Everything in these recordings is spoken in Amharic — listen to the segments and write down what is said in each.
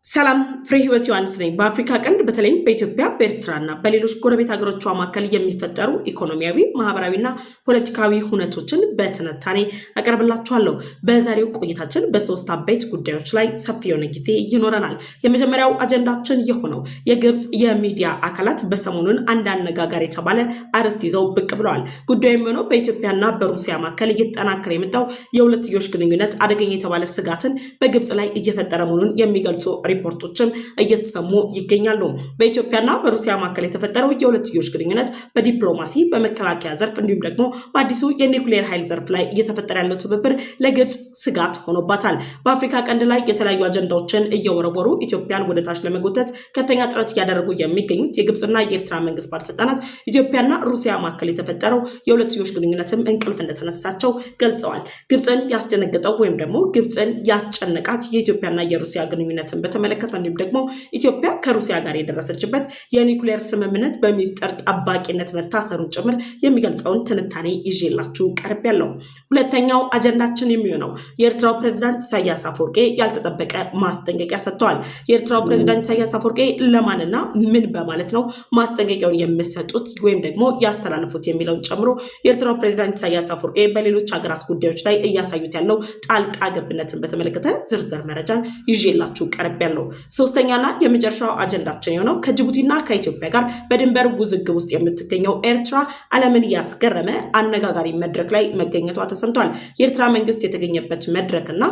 ሰላም ፍሬ ህይወት ዮሐንስ ነኝ። በአፍሪካ ቀንድ በተለይም በኢትዮጵያ በኤርትራና በሌሎች ጎረቤት ሀገሮቿ መካከል የሚፈጠሩ ኢኮኖሚያዊ፣ ማህበራዊና ፖለቲካዊ ሁነቶችን በትንታኔ አቀርብላችኋለሁ። በዛሬው ቆይታችን በሶስት አበይት ጉዳዮች ላይ ሰፊ የሆነ ጊዜ ይኖረናል። የመጀመሪያው አጀንዳችን የሆነው የግብጽ የሚዲያ አካላት በሰሞኑን አንድ አነጋጋሪ የተባለ አርዕስት ይዘው ብቅ ብለዋል። ጉዳዩ የሚሆነው በኢትዮጵያና በሩሲያ መካከል እየተጠናከረ የመጣው የሁለትዮሽ ግንኙነት አደገኛ የተባለ ስጋትን በግብጽ ላይ እየፈጠረ መሆኑን የሚገልጹ ሪፖርቶችም እየተሰሙ ይገኛሉ። በኢትዮጵያና በሩሲያ መካከል የተፈጠረው የሁለትዮሽ ግንኙነት በዲፕሎማሲ፣ በመከላከያ ዘርፍ እንዲሁም ደግሞ በአዲሱ የኒውክሌር ኃይል ዘርፍ ላይ እየተፈጠረ ያለው ትብብር ለግብጽ ስጋት ሆኖባታል። በአፍሪካ ቀንድ ላይ የተለያዩ አጀንዳዎችን እየወረወሩ ኢትዮጵያን ወደ ታች ለመጎተት ከፍተኛ ጥረት እያደረጉ የሚገኙት የግብጽና የኤርትራ መንግስት ባለስልጣናት ኢትዮጵያና ሩሲያ መካከል የተፈጠረው የሁለትዮሽ ግንኙነትም እንቅልፍ እንደተነሳቸው ገልጸዋል። ግብጽን ያስደነገጠው ወይም ደግሞ ግብጽን ያስጨነቃት የኢትዮጵያና የሩሲያ ግንኙነትን በተመለከተ እንዲሁም ደግሞ ኢትዮጵያ ከሩሲያ ጋር የደረሰችበት የኒውክሌር ስምምነት በሚስጥር ጠባቂነት መታሰሩን ጭምር የሚገልጸውን ትንታኔ ይዤላችሁ ቀርቤያለሁ። ሁለተኛው አጀንዳችን የሚሆነው የኤርትራው ፕሬዝዳንት ኢሳያስ አፈወርቂ ያልተጠበቀ ማስጠንቀቂያ ሰጥተዋል። የኤርትራው ፕሬዝዳንት ኢሳያስ አፈወርቂ ለማንና ምን በማለት ነው ማስጠንቀቂያውን የሚሰጡት ወይም ደግሞ ያስተላልፉት የሚለውን ጨምሮ የኤርትራው ፕሬዝዳንት ኢሳያስ አፈወርቂ በሌሎች ሀገራት ጉዳዮች ላይ እያሳዩት ያለው ጣልቃ ገብነትን በተመለከተ ዝርዝር መረጃን ይዤላችሁ ቀርቤያለሁ። ሶስተኛና የመጨረሻው አጀንዳችን የሆነው ከጅቡቲና ከኢትዮጵያ ጋር በድንበር ውዝግብ ውስጥ የምትገኘው ኤርትራ ዓለምን ያስገረመ አነጋጋሪ መድረክ ላይ መገኘቷ ተሰምቷል። የኤርትራ መንግስት የተገኘበት መድረክና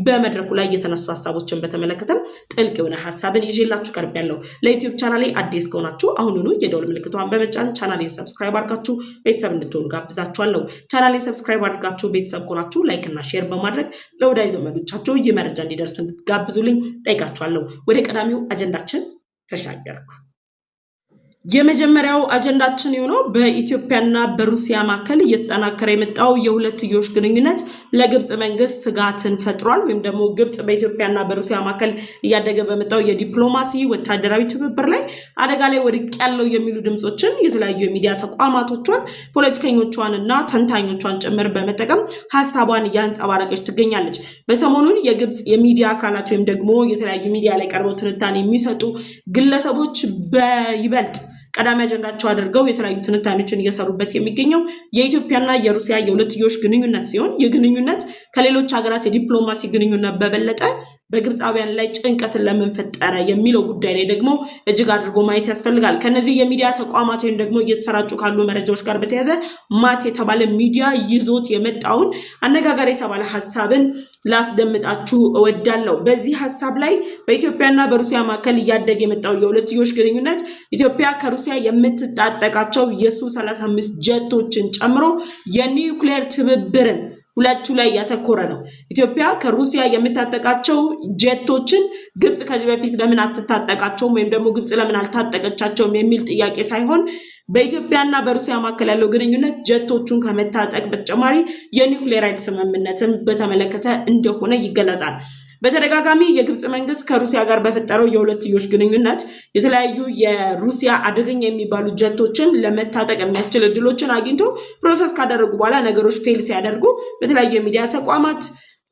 በመድረኩ ላይ የተነሱ ሀሳቦችን በተመለከተ ጥልቅ የሆነ ሀሳብን ይዤላችሁ ቀርቤያለሁ። ለዩቲዩብ ቻናሌ አዲስ ከሆናችሁ አሁኑኑ የደወል ምልክቷን በመጫን ቻናሌን ሰብስክራይብ አድርጋችሁ ቤተሰብ እንድትሆኑ ጋብዛችኋለሁ። ቻናሌን ሰብስክራይብ አድርጋችሁ ቤተሰብ ከሆናችሁ ላይክ እና ሼር በማድረግ ለወዳጅ ዘመዶቻችሁ ይህ መረጃ እንዲደርስ እንድትጋብዙልኝ ጠይቃችኋለሁ። ወደ ቀዳሚው አጀንዳችን ተሻገርኩ። የመጀመሪያው አጀንዳችን የሆነው በኢትዮጵያና በሩሲያ መካከል እየተጠናከረ የመጣው የሁለትዮሽ ግንኙነት ለግብጽ መንግስት ስጋትን ፈጥሯል። ወይም ደግሞ ግብጽ በኢትዮጵያና በሩሲያ መካከል እያደገ በመጣው የዲፕሎማሲ ወታደራዊ ትብብር ላይ አደጋ ላይ ወድቅ ያለው የሚሉ ድምጾችን የተለያዩ የሚዲያ ተቋማቶቿን፣ ፖለቲከኞቿንና ተንታኞቿን ጭምር በመጠቀም ሀሳቧን እያንጸባረቀች ትገኛለች። በሰሞኑን የግብጽ የሚዲያ አካላት ወይም ደግሞ የተለያዩ ሚዲያ ላይ ቀርበው ትንታኔ የሚሰጡ ግለሰቦች በይበልጥ ቀዳሚ አጀንዳቸው አድርገው የተለያዩ ትንታኔዎችን እየሰሩበት የሚገኘው የኢትዮጵያና የሩሲያ የሁለትዮሽ ግንኙነት ሲሆን የግንኙነት ከሌሎች ሀገራት የዲፕሎማሲ ግንኙነት በበለጠ በግብፃውያን ላይ ጭንቀትን ለምን ፈጠረ የሚለው ጉዳይ ላይ ደግሞ እጅግ አድርጎ ማየት ያስፈልጋል። ከነዚህ የሚዲያ ተቋማት ወይም ደግሞ እየተሰራጩ ካሉ መረጃዎች ጋር በተያያዘ ማት የተባለ ሚዲያ ይዞት የመጣውን አነጋጋሪ የተባለ ሀሳብን ላስደምጣችሁ እወዳለሁ። በዚህ ሀሳብ ላይ በኢትዮጵያና በሩሲያ መካከል እያደገ የመጣው የሁለትዮሽ ግንኙነት ኢትዮጵያ ከሩሲያ የምትታጠቃቸው የሱ-35 ጀቶችን ጨምሮ የኒውክሌር ትብብርን ሁለቱ ላይ ያተኮረ ነው። ኢትዮጵያ ከሩሲያ የምታጠቃቸው ጀቶችን ግብጽ ከዚህ በፊት ለምን አትታጠቃቸውም ወይም ደግሞ ግብጽ ለምን አልታጠቀቻቸውም የሚል ጥያቄ ሳይሆን በኢትዮጵያና በሩሲያ መካከል ያለው ግንኙነት ጀቶቹን ከመታጠቅ በተጨማሪ የኒውክሌር ኃይል ስምምነትን በተመለከተ እንደሆነ ይገለጻል። በተደጋጋሚ የግብጽ መንግስት ከሩሲያ ጋር በፈጠረው የሁለትዮሽ ግንኙነት የተለያዩ የሩሲያ አደገኛ የሚባሉ ጀቶችን ለመታጠቅ የሚያስችል እድሎችን አግኝቶ ፕሮሰስ ካደረጉ በኋላ ነገሮች ፌል ሲያደርጉ በተለያዩ የሚዲያ ተቋማት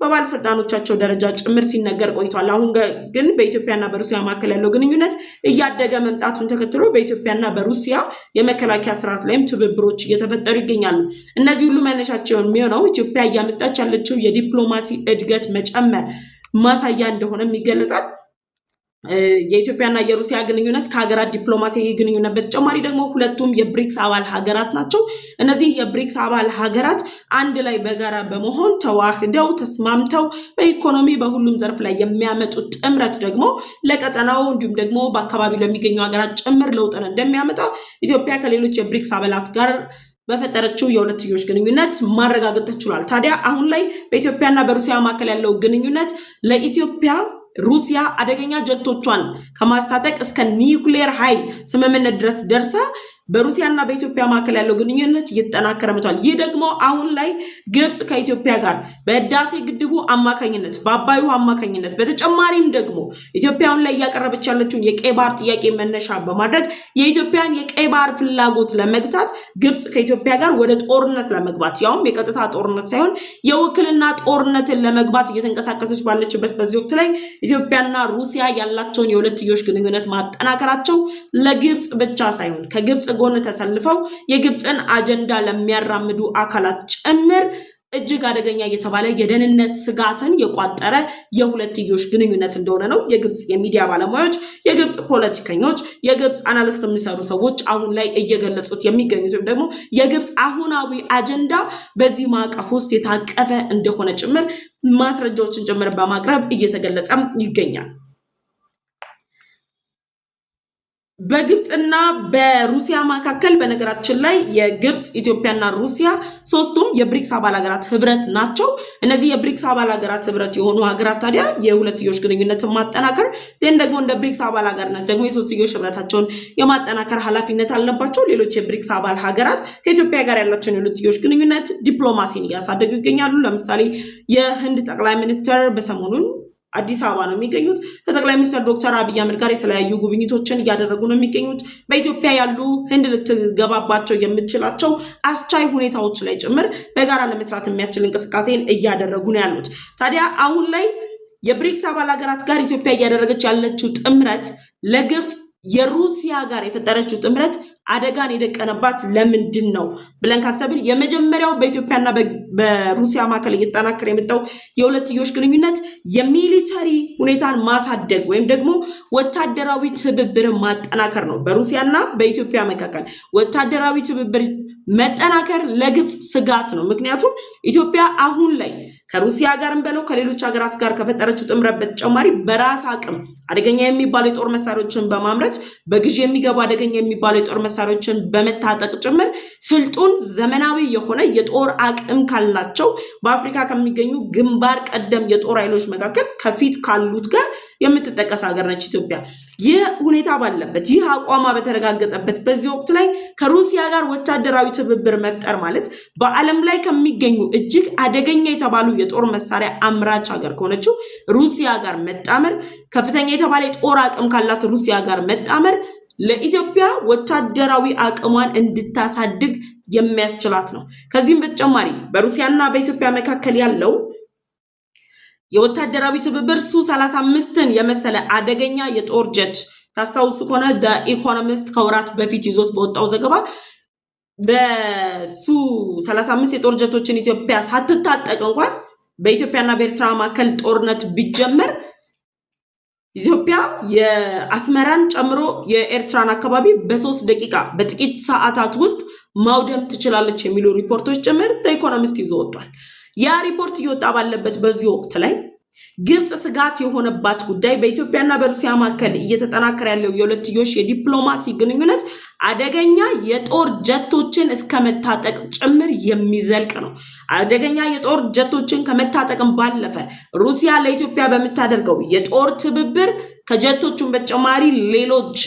በባለስልጣኖቻቸው ደረጃ ጭምር ሲነገር ቆይቷል። አሁን ግን በኢትዮጵያና በሩሲያ መካከል ያለው ግንኙነት እያደገ መምጣቱን ተከትሎ በኢትዮጵያና በሩሲያ የመከላከያ ስርዓት ላይም ትብብሮች እየተፈጠሩ ይገኛሉ። እነዚህ ሁሉ መነሻቸው የሚሆነው ኢትዮጵያ እያመጣች ያለችው የዲፕሎማሲ እድገት መጨመር ማሳያ እንደሆነም ይገለጻል። የኢትዮጵያና የሩሲያ ግንኙነት ከሀገራት ዲፕሎማሲ ግንኙነት በተጨማሪ ደግሞ ሁለቱም የብሪክስ አባል ሀገራት ናቸው። እነዚህ የብሪክስ አባል ሀገራት አንድ ላይ በጋራ በመሆን ተዋህደው ተስማምተው በኢኮኖሚ በሁሉም ዘርፍ ላይ የሚያመጡት ጥምረት ደግሞ ለቀጠናው እንዲሁም ደግሞ በአካባቢው ለሚገኙ ሀገራት ጭምር ለውጥን እንደሚያመጣ ኢትዮጵያ ከሌሎች የብሪክስ አባላት ጋር በፈጠረችው የሁለትዮሽ ግንኙነት ማረጋገጥ ተችሏል። ታዲያ አሁን ላይ በኢትዮጵያና በሩሲያ መካከል ያለው ግንኙነት ለኢትዮጵያ ሩሲያ አደገኛ ጀቶቿን ከማስታጠቅ እስከ ኒውክሌር ኃይል ስምምነት ድረስ ደርሳ በሩሲያና በኢትዮጵያ መካከል ያለው ግንኙነት እየተጠናከረ መጥቷል። ይህ ደግሞ አሁን ላይ ግብጽ ከኢትዮጵያ ጋር በህዳሴ ግድቡ አማካኝነት በአባይ ውሃ አማካኝነት በተጨማሪም ደግሞ ኢትዮጵያውን ላይ እያቀረበች ያለችውን የቀይ ባህር ጥያቄ መነሻ በማድረግ የኢትዮጵያን የቀይ ባህር ፍላጎት ለመግታት ግብጽ ከኢትዮጵያ ጋር ወደ ጦርነት ለመግባት ያውም የቀጥታ ጦርነት ሳይሆን የውክልና ጦርነትን ለመግባት እየተንቀሳቀሰች ባለችበት በዚህ ወቅት ላይ ኢትዮጵያና ሩሲያ ያላቸውን የሁለትዮሽ ግንኙነት ማጠናከራቸው ለግብጽ ብቻ ሳይሆን ከግብጽ ጎን ተሰልፈው የግብጽን አጀንዳ ለሚያራምዱ አካላት ጭምር እጅግ አደገኛ እየተባለ የደህንነት ስጋትን የቋጠረ የሁለትዮሽ ግንኙነት እንደሆነ ነው የግብጽ የሚዲያ ባለሙያዎች፣ የግብጽ ፖለቲከኞች፣ የግብጽ አናሊስት የሚሰሩ ሰዎች አሁን ላይ እየገለጹት የሚገኙት ወይም ደግሞ የግብጽ አሁናዊ አጀንዳ በዚህ ማዕቀፍ ውስጥ የታቀፈ እንደሆነ ጭምር ማስረጃዎችን ጭምር በማቅረብ እየተገለጸ ይገኛል። በግብጽና በሩሲያ መካከል በነገራችን ላይ የግብጽ ኢትዮጵያና ሩሲያ ሶስቱም የብሪክስ አባል ሀገራት ህብረት ናቸው። እነዚህ የብሪክስ አባል ሀገራት ህብረት የሆኑ ሀገራት ታዲያ የሁለትዮሽ ግንኙነትን ማጠናከር ደግሞ እንደ ብሪክስ አባል ሀገርነት ደግሞ የሶስትዮሽ ህብረታቸውን የማጠናከር ኃላፊነት አለባቸው። ሌሎች የብሪክስ አባል ሀገራት ከኢትዮጵያ ጋር ያላቸውን የሁለትዮሽ ግንኙነት ዲፕሎማሲን እያሳደጉ ይገኛሉ። ለምሳሌ የህንድ ጠቅላይ ሚኒስትር በሰሞኑን አዲስ አበባ ነው የሚገኙት። ከጠቅላይ ሚኒስትር ዶክተር አብይ አህመድ ጋር የተለያዩ ጉብኝቶችን እያደረጉ ነው የሚገኙት። በኢትዮጵያ ያሉ ህንድ ልትገባባቸው የምትችላቸው አስቻይ ሁኔታዎች ላይ ጭምር በጋራ ለመስራት የሚያስችል እንቅስቃሴን እያደረጉ ነው ያሉት። ታዲያ አሁን ላይ የብሪክስ አባል ሀገራት ጋር ኢትዮጵያ እያደረገች ያለችው ጥምረት ለግብጽ የሩሲያ ጋር የፈጠረችው ጥምረት አደጋን የደቀነባት ለምንድን ነው ብለን ካሰብን የመጀመሪያው በኢትዮጵያና በሩሲያ መካከል እየተጠናከረ የመጣው የሁለትዮሽ ግንኙነት የሚሊተሪ ሁኔታን ማሳደግ ወይም ደግሞ ወታደራዊ ትብብርን ማጠናከር ነው። በሩሲያና በኢትዮጵያ መካከል ወታደራዊ ትብብር መጠናከር ለግብጽ ስጋት ነው። ምክንያቱም ኢትዮጵያ አሁን ላይ ከሩሲያ ጋርም በለው ከሌሎች ሀገራት ጋር ከፈጠረችው ጥምረት በተጨማሪ በራስ አቅም አደገኛ የሚባሉ የጦር መሳሪያዎችን በማምረት በግዥ የሚገቡ አደገኛ የሚባሉ የጦር መሳሪያዎችን በመታጠቅ ጭምር ስልጡን ዘመናዊ የሆነ የጦር አቅም ካላቸው በአፍሪካ ከሚገኙ ግንባር ቀደም የጦር ኃይሎች መካከል ከፊት ካሉት ጋር የምትጠቀስ ሀገር ነች ኢትዮጵያ። ይህ ሁኔታ ባለበት ይህ አቋሟ በተረጋገጠበት በዚህ ወቅት ላይ ከሩሲያ ጋር ወታደራዊ ትብብር መፍጠር ማለት በዓለም ላይ ከሚገኙ እጅግ አደገኛ የተባሉ የጦር መሳሪያ አምራች ሀገር ከሆነችው ሩሲያ ጋር መጣመር፣ ከፍተኛ የተባለ የጦር አቅም ካላት ሩሲያ ጋር መጣመር ለኢትዮጵያ ወታደራዊ አቅሟን እንድታሳድግ የሚያስችላት ነው። ከዚህም በተጨማሪ በሩሲያና በኢትዮጵያ መካከል ያለው የወታደራዊ ትብብር ሱ-35ን የመሰለ አደገኛ የጦር ጀት ታስታውሱ ከሆነ ኢኮኖሚስት ከወራት በፊት ይዞት በወጣው ዘገባ በሱ-35 የጦር ጀቶችን ኢትዮጵያ ሳትታጠቅ እንኳን በኢትዮጵያና በኤርትራ መካከል ጦርነት ቢጀመር ኢትዮጵያ የአስመራን ጨምሮ የኤርትራን አካባቢ በ3 ደቂቃ በጥቂት ሰዓታት ውስጥ ማውደም ትችላለች የሚሉ ሪፖርቶች ጭምር ኢኮኖሚስት ይዞ ወጥቷል። ያ ሪፖርት እየወጣ ባለበት በዚህ ወቅት ላይ ግብጽ ስጋት የሆነባት ጉዳይ በኢትዮጵያና በሩሲያ መካከል እየተጠናከረ ያለው የሁለትዮሽ የዲፕሎማሲ ግንኙነት አደገኛ የጦር ጀቶችን እስከ መታጠቅ ጭምር የሚዘልቅ ነው። አደገኛ የጦር ጀቶችን ከመታጠቅም ባለፈ ሩሲያ ለኢትዮጵያ በምታደርገው የጦር ትብብር ከጀቶቹን በተጨማሪ ሌሎች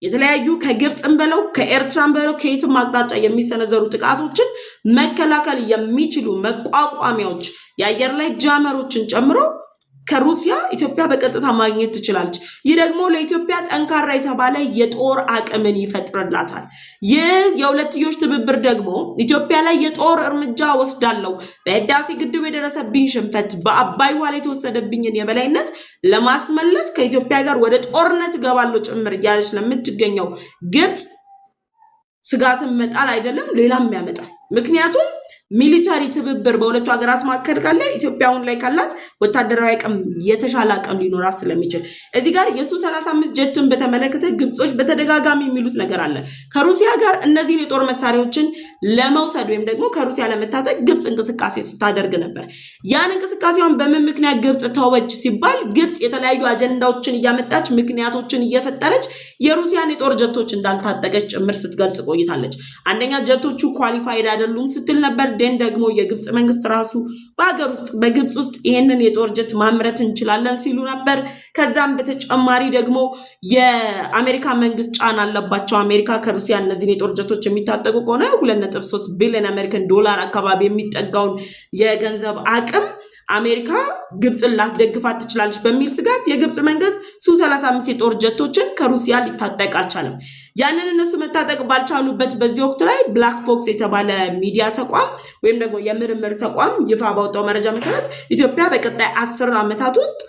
የተለያዩ ከግብጽም በለው ከኤርትራም በለው ከየትም አቅጣጫ የሚሰነዘሩ ጥቃቶችን መከላከል የሚችሉ መቋቋሚያዎች የአየር ላይ ጃመሮችን ጨምሮ ከሩሲያ ኢትዮጵያ በቀጥታ ማግኘት ትችላለች። ይህ ደግሞ ለኢትዮጵያ ጠንካራ የተባለ የጦር አቅምን ይፈጥርላታል። ይህ የሁለትዮሽ ትብብር ደግሞ ኢትዮጵያ ላይ የጦር እርምጃ ወስዳለሁ፣ በህዳሴ ግድብ የደረሰብኝ ሽንፈት፣ በአባይ ውሃ ላይ የተወሰደብኝን የበላይነት ለማስመለስ ከኢትዮጵያ ጋር ወደ ጦርነት ገባለሁ ጭምር እያለች ለምትገኘው ግብጽ ስጋትን መጣል አይደለም ሌላም ያመጣል። ምክንያቱም ሚሊታሪ ትብብር በሁለቱ ሀገራት መካከል ካለ ኢትዮጵያ አሁን ላይ ካላት ወታደራዊ አቅም የተሻለ አቅም ሊኖራት ስለሚችል እዚህ ጋር የሱ-35 ጀትን በተመለከተ ግብጾች በተደጋጋሚ የሚሉት ነገር አለ። ከሩሲያ ጋር እነዚህን የጦር መሳሪያዎችን ለመውሰድ ወይም ደግሞ ከሩሲያ ለመታጠቅ ግብጽ እንቅስቃሴ ስታደርግ ነበር። ያን እንቅስቃሴውን በምን ምክንያት ግብጽ ተወች ሲባል ግብጽ የተለያዩ አጀንዳዎችን እያመጣች ምክንያቶችን እየፈጠረች የሩሲያን የጦር ጀቶች እንዳልታጠቀች ጭምር ስትገልጽ ቆይታለች። አንደኛ ጀቶቹ ኳሊፋይድ አይደሉም ስትል ነበር። ግን ደግሞ የግብጽ መንግስት ራሱ በግብጽ ውስጥ ይሄንን የጦር ጀት ማምረት እንችላለን ሲሉ ነበር። ከዛም በተጨማሪ ደግሞ የአሜሪካ መንግስት ጫና አለባቸው። አሜሪካ ከሩሲያ እነዚህን የጦር ጀቶች የሚታጠቁ ከሆነ 2.3 ቢሊዮን አሜሪካን ዶላር አካባቢ የሚጠጋውን የገንዘብ አቅም አሜሪካ ግብጽን ላትደግፋት ትችላለች በሚል ስጋት የግብጽ መንግስት ሱ-35 የጦር ጀቶችን ከሩሲያ ሊታጠቅ አልቻለም። ያንን እነሱ መታጠቅ ባልቻሉበት በዚህ ወቅት ላይ ብላክ ፎክስ የተባለ ሚዲያ ተቋም ወይም ደግሞ የምርምር ተቋም ይፋ ባወጣው መረጃ መሰረት ኢትዮጵያ በቀጣይ 10 ዓመታት ውስጥ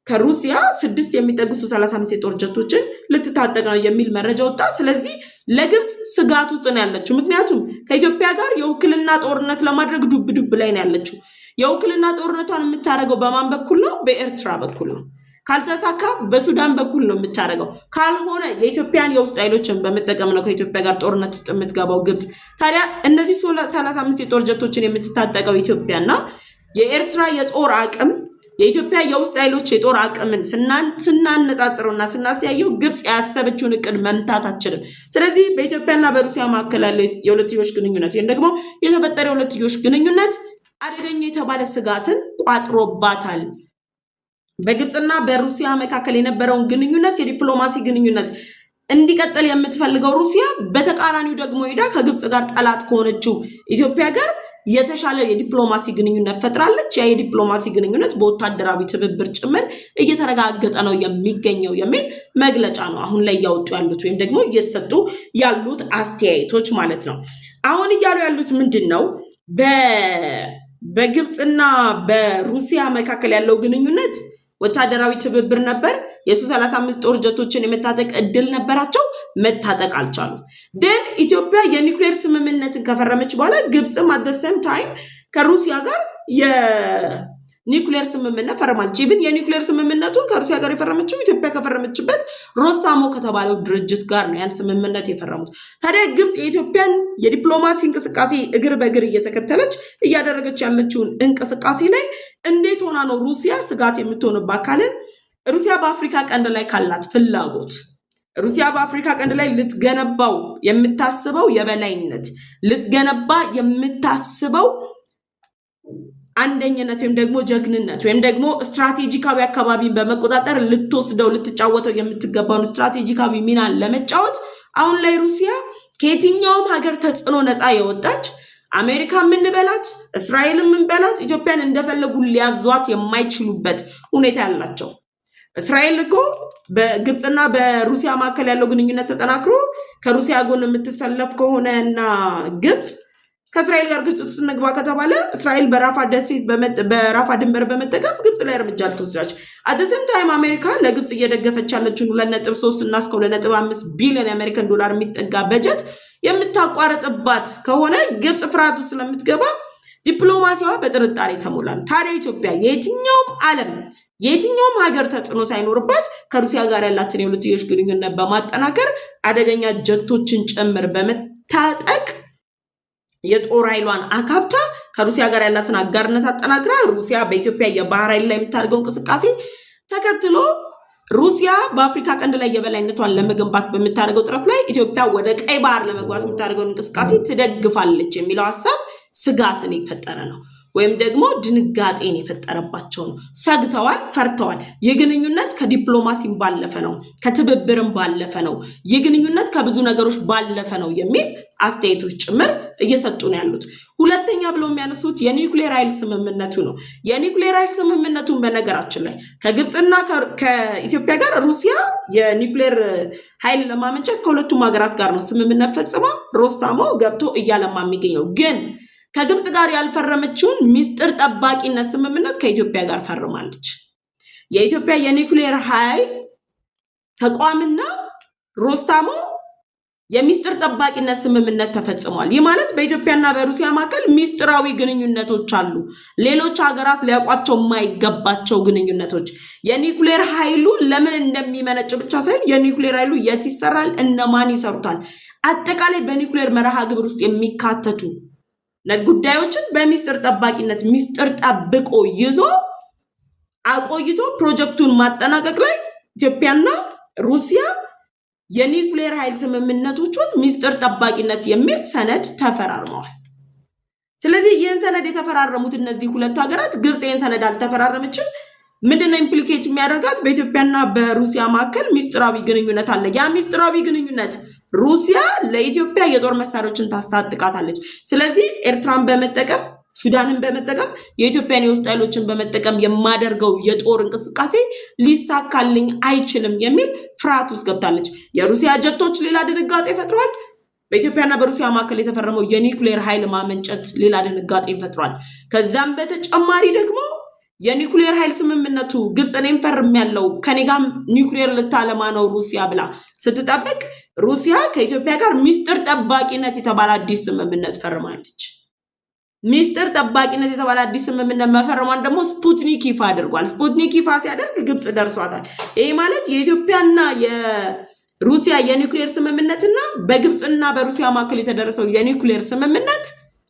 ከሩሲያ 6 የሚጠጉ ሱ-35 የጦር ጀቶችን ልትታጠቅ ነው የሚል መረጃ ወጣ። ስለዚህ ለግብጽ ስጋት ውስጥ ነው ያለችው። ምክንያቱም ከኢትዮጵያ ጋር የውክልና ጦርነት ለማድረግ ዱብ ላይ ነው ያለችው። የውክልና ጦርነቷን የምታደርገው በማን በኩል ነው? በኤርትራ በኩል ነው። ካልተሳካ በሱዳን በኩል ነው የምታደርገው። ካልሆነ የኢትዮጵያን የውስጥ ኃይሎችን በመጠቀም ነው ከኢትዮጵያ ጋር ጦርነት ውስጥ የምትገባው ግብጽ። ታዲያ እነዚህ 35 የጦር ጀቶችን የምትታጠቀው ኢትዮጵያና የኤርትራ የጦር አቅም የኢትዮጵያ የውስጥ ኃይሎች የጦር አቅምን ስናነጻጽረውና ስናስተያየው ግብጽ ያሰበችውን እቅድ መምታት አትችልም። ስለዚህ በኢትዮጵያና በሩሲያ መካከል ያለው የሁለትዮሽ ግንኙነት ወይም ደግሞ የተፈጠረ የሁለትዮሽ ግንኙነት አደገኛ የተባለ ስጋትን ቋጥሮባታል። በግብጽና በሩሲያ መካከል የነበረውን ግንኙነት የዲፕሎማሲ ግንኙነት እንዲቀጥል የምትፈልገው ሩሲያ በተቃራኒው ደግሞ ሄዳ ከግብጽ ጋር ጠላት ከሆነችው ኢትዮጵያ ጋር የተሻለ የዲፕሎማሲ ግንኙነት ፈጥራለች። ያ የዲፕሎማሲ ግንኙነት በወታደራዊ ትብብር ጭምር እየተረጋገጠ ነው የሚገኘው የሚል መግለጫ ነው አሁን ላይ ያወጡ ያሉት ወይም ደግሞ እየተሰጡ ያሉት አስተያየቶች ማለት ነው። አሁን እያሉ ያሉት ምንድነው? በግብጽና በሩሲያ መካከል ያለው ግንኙነት ወታደራዊ ትብብር ነበር። የሱ-35 ጦር ጀቶችን የመታጠቅ እድል ነበራቸው፣ መታጠቅ አልቻሉም። ግን ኢትዮጵያ የኒውክሌር ስምምነትን ከፈረመች በኋላ ግብጽም አደሰም ታይም ከሩሲያ ጋር የኒውክሌር ስምምነት ፈርማለች። ኢቭን የኒውክሌር ስምምነቱን ከሩሲያ ጋር የፈረመችው ኢትዮጵያ ከፈረመችበት ሮስታሞ ከተባለው ድርጅት ጋር ነው ያን ስምምነት የፈረሙት። ታዲያ ግብጽ የኢትዮጵያን የዲፕሎማሲ እንቅስቃሴ እግር በእግር እየተከተለች እያደረገች ያለችውን እንቅስቃሴ ላይ እንዴት ሆና ነው ሩሲያ ስጋት የምትሆንባት ካልን ሩሲያ በአፍሪካ ቀንድ ላይ ካላት ፍላጎት ሩሲያ በአፍሪካ ቀንድ ላይ ልትገነባው የምታስበው የበላይነት ልትገነባ የምታስበው አንደኝነት ወይም ደግሞ ጀግንነት ወይም ደግሞ ስትራቴጂካዊ አካባቢን በመቆጣጠር ልትወስደው ልትጫወተው የምትገባውን ስትራቴጂካዊ ሚናን ለመጫወት አሁን ላይ ሩሲያ ከየትኛውም ሀገር ተጽዕኖ ነፃ የወጣች አሜሪካ ምንበላት እስራኤል ምንበላት ኢትዮጵያን እንደፈለጉ ሊያዟት የማይችሉበት ሁኔታ ያላቸው እስራኤል እኮ በግብጽና በሩሲያ መካከል ያለው ግንኙነት ተጠናክሮ ከሩሲያ ጎን የምትሰለፍ ከሆነና ግብጽ ከእስራኤል ጋር ግጭት ውስጥ እንግባ ከተባለ እስራኤል በራፋ ደሴት በራፋ ድንበር በመጠቀም ግብጽ ላይ እርምጃ ልትወስዳች አደሰም ታይም አሜሪካ ለግብጽ እየደገፈች ያለችውን 2.3 እና እስከ 2.5 ቢሊዮን የአሜሪካን ዶላር የሚጠጋ በጀት የምታቋርጥባት ከሆነ ግብጽ ፍርሃቱ ስለምትገባ ዲፕሎማሲዋ በጥርጣሬ ተሞላል። ታዲያ ኢትዮጵያ የትኛውም ሀገር ተጽዕኖ ሳይኖርባት ከሩሲያ ጋር ያላትን የሁለትዮሽ ግንኙነት በማጠናከር አደገኛ ጀቶችን ጭምር በመታጠቅ የጦር ኃይሏን አካብታ ከሩሲያ ጋር ያላትን አጋርነት አጠናክራ ሩሲያ በኢትዮጵያ የባህር ኃይል ላይ የምታደርገው እንቅስቃሴ ተከትሎ ሩሲያ በአፍሪካ ቀንድ ላይ የበላይነቷን ለመገንባት በምታደርገው ጥረት ላይ ኢትዮጵያ ወደ ቀይ ባህር ለመግባት የምታደርገውን እንቅስቃሴ ትደግፋለች የሚለው ሀሳብ ስጋትን የፈጠረ ነው ወይም ደግሞ ድንጋጤን የፈጠረባቸው ነው። ሰግተዋል፣ ፈርተዋል። የግንኙነት ከዲፕሎማሲም ባለፈ ነው፣ ከትብብርም ባለፈ ነው፣ የግንኙነት ከብዙ ነገሮች ባለፈ ነው የሚል አስተያየቶች ጭምር እየሰጡ ነው ያሉት። ሁለተኛ ብለው የሚያነሱት የኒውክሌር ኃይል ስምምነቱ ነው። የኒውክሌር ኃይል ስምምነቱን በነገራችን ላይ ከግብጽና ከኢትዮጵያ ጋር ሩሲያ የኒውክሌር ኃይል ለማመንጨት ከሁለቱም ሀገራት ጋር ነው ስምምነት ፈጽማ ሮስታሞ ገብቶ እያለማ የሚገኘው ግን ከግብጽ ጋር ያልፈረመችውን ሚስጥር ጠባቂነት ስምምነት ከኢትዮጵያ ጋር ፈርማለች። የኢትዮጵያ የኒውክሌር ኃይል ተቋምና ሮስታሞ የሚስጥር ጠባቂነት ስምምነት ተፈጽሟል። ይህ ማለት በኢትዮጵያና በሩሲያ መካከል ሚስጥራዊ ግንኙነቶች አሉ። ሌሎች ሀገራት ሊያውቋቸው የማይገባቸው ግንኙነቶች። የኒውክሌር ኃይሉ ለምን እንደሚመነጭ ብቻ ሳይሆን የኒውክሌር ኃይሉ የት ይሰራል፣ እነማን ይሰሩታል፣ አጠቃላይ በኒውክሌር መርሃ ግብር ውስጥ የሚካተቱ ጉዳዮችን በሚስጥር ጠባቂነት ሚስጥር ጠብቆ ይዞ አቆይቶ ፕሮጀክቱን ማጠናቀቅ ላይ ኢትዮጵያና ሩሲያ የኒውክሌር ኃይል ስምምነቶችን ሚስጥር ጠባቂነት የሚል ሰነድ ተፈራርመዋል። ስለዚህ ይህን ሰነድ የተፈራረሙት እነዚህ ሁለቱ ሀገራት ግብጽ ይህን ሰነድ አልተፈራረመችም። ምንድነው ኢምፕሊኬት የሚያደርጋት? በኢትዮጵያና በሩሲያ መካከል ሚስጥራዊ ግንኙነት አለ። ያ ሚስጥራዊ ግንኙነት ሩሲያ ለኢትዮጵያ የጦር መሳሪያዎችን ታስታጥቃታለች። ስለዚህ ኤርትራን በመጠቀም ሱዳንን በመጠቀም የኢትዮጵያን የውስጥ ኃይሎችን በመጠቀም የማደርገው የጦር እንቅስቃሴ ሊሳካልኝ አይችልም የሚል ፍርሃት ውስጥ ገብታለች። የሩሲያ ጀቶች ሌላ ድንጋጤ ፈጥሯል። በኢትዮጵያና በሩሲያ መካከል የተፈረመው የኒውክሌር ኃይል ማመንጨት ሌላ ድንጋጤ ፈጥሯል። ከዛም በተጨማሪ ደግሞ የኒውክሌር ኃይል ስምምነቱ ግብጽ እኔም ፈርሜያለሁ ከኔ ጋር ኒውክሌር ልታለማ ነው ሩሲያ ብላ ስትጠብቅ ሩሲያ ከኢትዮጵያ ጋር ሚስጥር ጠባቂነት የተባለ አዲስ ስምምነት ፈርማለች። ሚስጥር ጠባቂነት የተባለ አዲስ ስምምነት መፈረሟን ደግሞ ስፑትኒክ ይፋ አድርጓል። ስፑትኒክ ይፋ ሲያደርግ ግብጽ ደርሷታል። ይሄ ማለት የኢትዮጵያና የሩሲያ የኒውክሌር ስምምነትና በግብጽና በሩሲያ መካከል የተደረሰው የኒውክሌር ስምምነት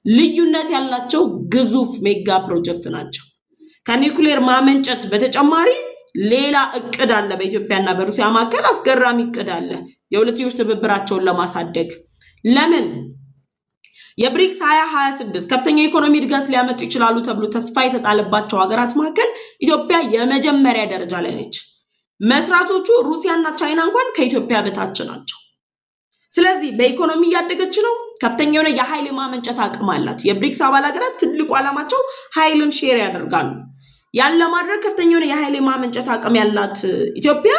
ልዩነት ያላቸው ግዙፍ ሜጋ ፕሮጀክት ናቸው። ከኒውክሌር ማመንጨት በተጨማሪ ሌላ እቅድ አለ። በኢትዮጵያና በሩሲያ መካከል አስገራሚ እቅድ አለ፣ የሁለትዮሽ ትብብራቸውን ለማሳደግ። ለምን? የብሪክስ 2026 ከፍተኛ ኢኮኖሚ እድገት ሊያመጡ ይችላሉ ተብሎ ተስፋ የተጣለባቸው ሀገራት መካከል ኢትዮጵያ የመጀመሪያ ደረጃ ላይ ነች። መስራቾቹ ሩሲያና ቻይና እንኳን ከኢትዮጵያ በታች ናቸው። ስለዚህ በኢኮኖሚ እያደገች ነው። ከፍተኛ የሆነ የኃይል ማመንጨት አቅም አላት። የብሪክስ አባል ሀገራት ትልቁ ዓላማቸው ኃይልን ሼር ያደርጋሉ። ያለ ማድረግ ከፍተኛ የሆነ የኃይል ማመንጨት አቅም ያላት ኢትዮጵያ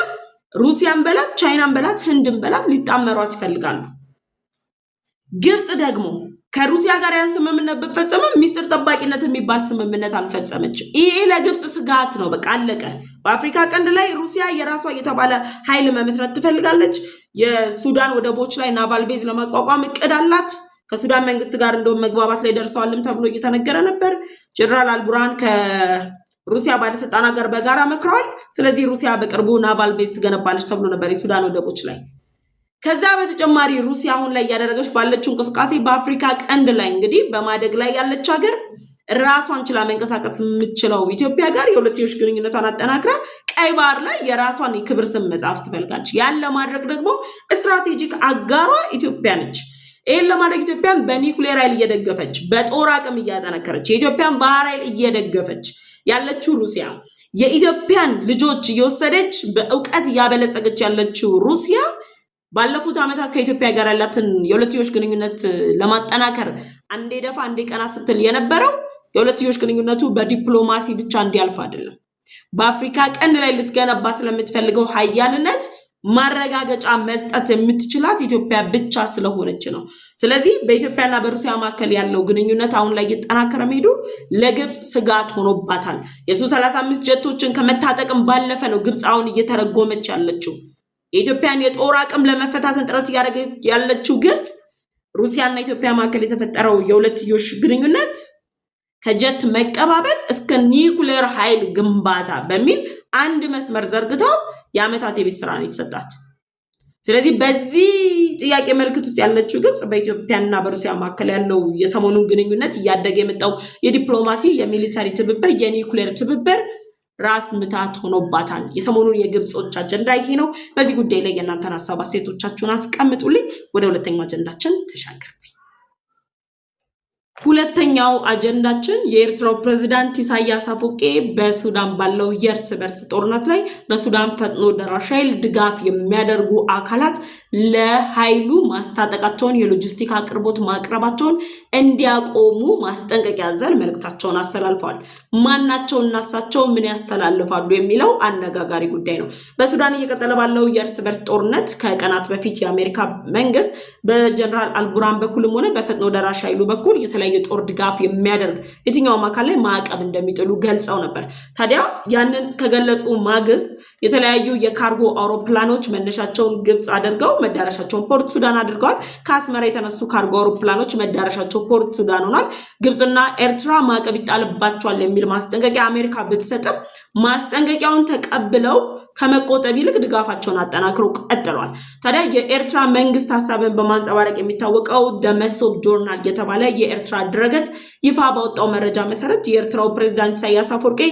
ሩሲያን በላት ቻይናን በላት ህንድን በላት ሊጣመሯት ይፈልጋሉ። ግብጽ ደግሞ ከሩሲያ ጋር ያን ስምምነት ብትፈጽምም ሚስጥር ጠባቂነት የሚባል ስምምነት አልፈጸመችም። ይሄ ለግብጽ ስጋት ነው። በቃ አለቀ። በአፍሪካ ቀንድ ላይ ሩሲያ የራሷ የተባለ ኃይል መመስረት ትፈልጋለች። የሱዳን ወደቦች ላይ ናቫል ቤዝ ለማቋቋም እቅድ አላት። ከሱዳን መንግስት ጋር እንደውም መግባባት ላይ ደርሰዋልም ተብሎ እየተነገረ ነበር። ጀነራል አልቡርሃን ከሩሲያ ባለስልጣናት ጋር በጋራ መክረዋል። ስለዚህ ሩሲያ በቅርቡ ናቫል ቤዝ ትገነባለች ተብሎ ነበር የሱዳን ወደቦች ላይ። ከዛ በተጨማሪ ሩሲያ አሁን ላይ እያደረገች ባለችው እንቅስቃሴ በአፍሪካ ቀንድ ላይ እንግዲህ በማደግ ላይ ያለች ሀገር ራሷን ችላ መንቀሳቀስ የምትችለው ኢትዮጵያ ጋር የሁለትዮሽ ግንኙነቷን አጠናክራ ቀይ ባህር ላይ የራሷን የክብር ስም መጻፍ ትፈልጋለች። ያን ለማድረግ ደግሞ ስትራቴጂክ አጋሯ ኢትዮጵያ ነች። ይህን ለማድረግ ኢትዮጵያን በኒውክሌር ኃይል እየደገፈች በጦር አቅም እያጠናከረች የኢትዮጵያን ባህር ኃይል እየደገፈች ያለችው ሩሲያ የኢትዮጵያን ልጆች እየወሰደች በእውቀት እያበለጸገች ያለችው ሩሲያ ባለፉት ዓመታት ከኢትዮጵያ ጋር ያላትን የሁለትዮሽ ግንኙነት ለማጠናከር አንዴ ደፋ አንዴ ቀና ስትል የነበረው የሁለትዮሽ ግንኙነቱ በዲፕሎማሲ ብቻ እንዲያልፍ አይደለም። በአፍሪካ ቀንድ ላይ ልትገነባ ስለምትፈልገው ኃያልነት ማረጋገጫ መስጠት የምትችላት ኢትዮጵያ ብቻ ስለሆነች ነው። ስለዚህ በኢትዮጵያና በሩሲያ መካከል ያለው ግንኙነት አሁን ላይ እየተጠናከረ መሄዱ ለግብጽ ስጋት ሆኖባታል። የሱ-35 ጀቶችን ከመታጠቅም ባለፈ ነው ግብጽ አሁን እየተረጎመች ያለችው። የኢትዮጵያን የጦር አቅም ለመፈታተን ጥረት እያደረገች ያለችው ግብጽ ሩሲያና ኢትዮጵያ መካከል የተፈጠረው የሁለትዮሽ ግንኙነት ከጀት መቀባበል እስከ ኒውክሌር ኃይል ግንባታ በሚል አንድ መስመር ዘርግተው የዓመታት የቤት ስራ ነው የተሰጣት። ስለዚህ በዚህ ጥያቄ ምልክት ውስጥ ያለችው ግብጽ በኢትዮጵያና በሩሲያ መካከል ያለው የሰሞኑን ግንኙነት እያደገ የመጣው የዲፕሎማሲ የሚሊታሪ ትብብር የኒውክሌር ትብብር ራስ ምታት ሆኖባታል። የሰሞኑን የግብጾች አጀንዳ ይሄ ነው። በዚህ ጉዳይ ላይ የእናንተን ሀሳብ አስተያየቶቻችሁን አስቀምጡልኝ። ወደ ሁለተኛው አጀንዳችን ተሻገርኩኝ። ሁለተኛው አጀንዳችን የኤርትራው ፕሬዝዳንት ኢሳያስ አፈወርቂ በሱዳን ባለው የእርስ በርስ ጦርነት ላይ ለሱዳን ፈጥኖ ደራሽ ኃይል ድጋፍ የሚያደርጉ አካላት ለኃይሉ ማስታጠቃቸውን የሎጂስቲክ አቅርቦት ማቅረባቸውን እንዲያቆሙ ማስጠንቀቂያ ያዘለ መልእክታቸውን አስተላልፈዋል። ማናቸው እናሳቸው ምን ያስተላልፋሉ የሚለው አነጋጋሪ ጉዳይ ነው። በሱዳን እየቀጠለ ባለው የእርስ በርስ ጦርነት ከቀናት በፊት የአሜሪካ መንግስት በጀነራል አልቡርሃን በኩልም ሆነ በፈጥኖ ደራሽ ኃይሉ በኩል የተለያየ ጦር ድጋፍ የሚያደርግ የትኛውም አካል ላይ ማዕቀብ እንደሚጥሉ ገልጸው ነበር። ታዲያ ያንን ከገለጹ ማግስት የተለያዩ የካርጎ አውሮፕላኖች መነሻቸውን ግብጽ አድርገው መዳረሻቸውን ፖርት ሱዳን አድርገዋል። ከአስመራ የተነሱ ካርጎ አውሮፕላኖች መዳረሻቸው ፖርት ሱዳን ሆኗል። ግብጽና ኤርትራ ማዕቀብ ይጣልባቸዋል የሚል ማስጠንቀቂያ አሜሪካ ብትሰጥም ማስጠንቀቂያውን ተቀብለው ከመቆጠብ ይልቅ ድጋፋቸውን አጠናክረው ቀጥለዋል። ታዲያ የኤርትራ መንግስት ሐሳብን በማንጸባረቅ የሚታወቀው ደመሶብ ጆርናል የተባለ የኤርትራ ድረገጽ ይፋ ባወጣው መረጃ መሰረት የኤርትራው ፕሬዝዳንት ኢሳያስ አፈወርቂ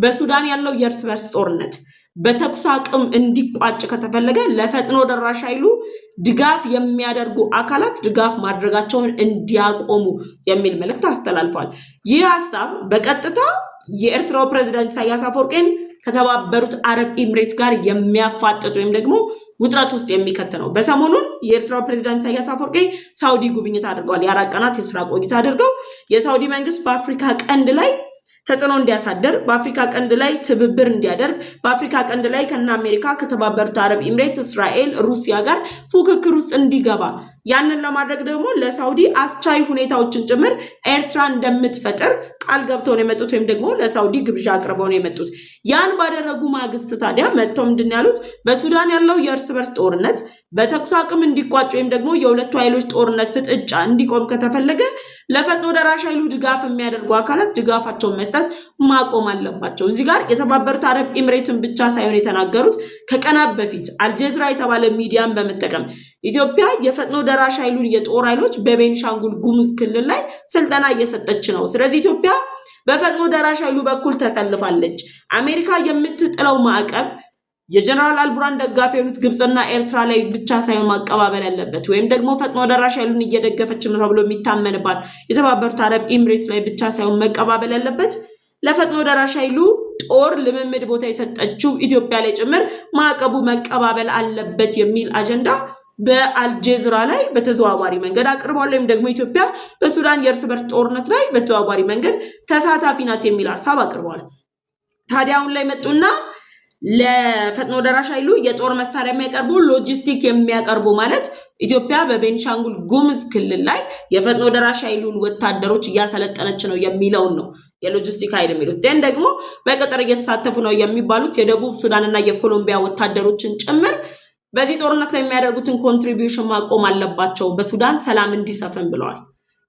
በሱዳን ያለው የእርስ በርስ ጦርነት በተኩስ አቁም እንዲቋጭ ከተፈለገ ለፈጥኖ ደራሽ ኃይሉ ድጋፍ የሚያደርጉ አካላት ድጋፍ ማድረጋቸውን እንዲያቆሙ የሚል መልእክት አስተላልፏል። ይህ ሐሳብ በቀጥታ የኤርትራው ፕሬዝዳንት ኢሳያስ አፈወርቂን ከተባበሩት አረብ ኤምሬት ጋር የሚያፋጥጥ ወይም ደግሞ ውጥረት ውስጥ የሚከት ነው። በሰሞኑን የኤርትራው ፕሬዝዳንት ኢሳያስ አፈወርቂ ሳውዲ ጉብኝት አድርገዋል። የ4 ቀናት የስራ ቆይታ አድርገው የሳውዲ መንግስት በአፍሪካ ቀንድ ላይ ተጽዕኖ እንዲያሳደር በአፍሪካ ቀንድ ላይ ትብብር እንዲያደርግ በአፍሪካ ቀንድ ላይ ከነ አሜሪካ ከተባበሩት አረብ ኤምሬት እስራኤል ሩሲያ ጋር ፉክክር ውስጥ እንዲገባ ያንን ለማድረግ ደግሞ ለሳውዲ አስቻይ ሁኔታዎችን ጭምር ኤርትራ እንደምትፈጥር ቃል ገብተው ነው የመጡት ወይም ደግሞ ለሳውዲ ግብዣ አቅርበው ነው የመጡት። ያን ባደረጉ ማግስት ታዲያ መጥተው ምንድን ያሉት በሱዳን ያለው የእርስ በርስ ጦርነት በተኩስ አቁም እንዲቋጭ ወይም ደግሞ የሁለቱ ኃይሎች ጦርነት ፍጥጫ እንዲቆም ከተፈለገ ለፈጥኖ ደራሽ ኃይሉ ድጋፍ የሚያደርጉ አካላት ድጋፋቸውን መስጠት ማቆም አለባቸው። እዚህ ጋር የተባበሩት አረብ ኤምሬትን ብቻ ሳይሆን የተናገሩት ከቀናት በፊት አልጀዝራ የተባለ ሚዲያን በመጠቀም ኢትዮጵያ የፈጥኖ ደራሽ ኃይሉን የጦር ኃይሎች በቤንሻንጉል ጉሙዝ ክልል ላይ ስልጠና እየሰጠች ነው። ስለዚህ ኢትዮጵያ በፈጥኖ ደራሽ ኃይሉ በኩል ተሰልፋለች። አሜሪካ የምትጥለው ማዕቀብ የጀነራል አልቡራን ደጋፊ የሆኑት ግብጽና ኤርትራ ላይ ብቻ ሳይሆን ማቀባበል ያለበት ወይም ደግሞ ፈጥኖ ደራሽ ኃይሉን እየደገፈች ነው ተብሎ የሚታመንባት የተባበሩት አረብ ኤምሬት ላይ ብቻ ሳይሆን መቀባበል ያለበት ለፈጥኖ ደራሽ ኃይሉ ጦር ልምምድ ቦታ የሰጠችው ኢትዮጵያ ላይ ጭምር ማዕቀቡ መቀባበል አለበት የሚል አጀንዳ በአልጀዝራ ላይ በተዘዋዋሪ መንገድ አቅርበዋል። ወይም ደግሞ ኢትዮጵያ በሱዳን የእርስ በርስ ጦርነት ላይ በተዘዋዋሪ መንገድ ተሳታፊ ናት የሚል ሀሳብ አቅርበዋል። ታዲያ አሁን ላይ መጡና ለፈጥኖ ደራሽ ኃይሉ የጦር መሳሪያ የሚያቀርቡ ሎጂስቲክ የሚያቀርቡ ማለት ኢትዮጵያ በቤንሻንጉል ጉሙዝ ክልል ላይ የፈጥኖ ደራሽ ኃይሉን ወታደሮች እያሰለጠነች ነው የሚለውን ነው የሎጂስቲክ ኃይል የሚሉት። ደን ደግሞ በቅጥር እየተሳተፉ ነው የሚባሉት የደቡብ ሱዳንና የኮሎምቢያ ወታደሮችን ጭምር በዚህ ጦርነት ላይ የሚያደርጉትን ኮንትሪቢዩሽን ማቆም አለባቸው በሱዳን ሰላም እንዲሰፍን ብለዋል።